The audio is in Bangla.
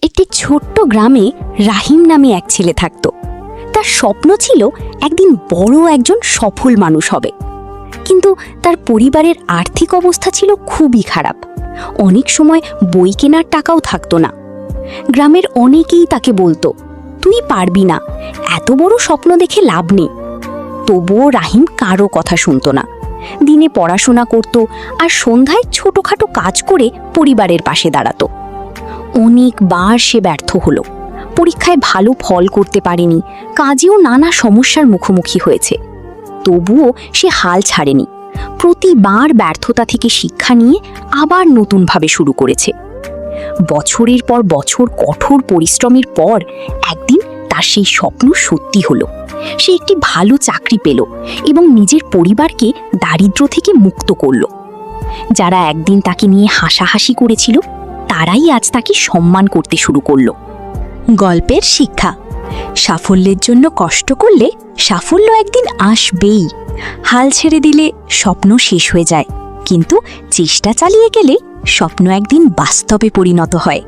একটি ছোট্ট গ্রামে রাহিম নামে এক ছেলে থাকত। তার স্বপ্ন ছিল একদিন বড় একজন সফল মানুষ হবে, কিন্তু তার পরিবারের আর্থিক অবস্থা ছিল খুবই খারাপ। অনেক সময় বই কেনার টাকাও থাকতো না। গ্রামের অনেকেই তাকে বলতো, তুই পারবি না, এত বড় স্বপ্ন দেখে লাভ নেই। তবুও রাহিম কারো কথা শুনতো না। দিনে পড়াশোনা করত আর সন্ধ্যায় ছোটখাটো কাজ করে পরিবারের পাশে দাঁড়াতো। অনেকবার সে ব্যর্থ হলো, পরীক্ষায় ভালো ফল করতে পারেনি, কাজেও নানা সমস্যার মুখোমুখি হয়েছে। তবুও সে হাল ছাড়েনি। প্রতিবার ব্যর্থতা থেকে শিক্ষা নিয়ে আবার নতুনভাবে শুরু করেছে। বছরের পর বছর কঠোর পরিশ্রমের পর একদিন তার সেই স্বপ্ন সত্যি হলো। সে একটি ভালো চাকরি পেল এবং নিজের পরিবারকে দারিদ্র্য থেকে মুক্ত করল। যারা একদিন তাকে নিয়ে হাসাহাসি করেছিল, তারাই আজ তাকে সম্মান করতে শুরু করলো। গল্পের শিক্ষা: সাফল্যের জন্য কষ্ট করলে সাফল্য একদিন আসবেই। হাল ছেড়ে দিলে স্বপ্ন শেষ হয়ে যায়, কিন্তু চেষ্টা চালিয়ে গেলে স্বপ্ন একদিন বাস্তবে পরিণত হয়।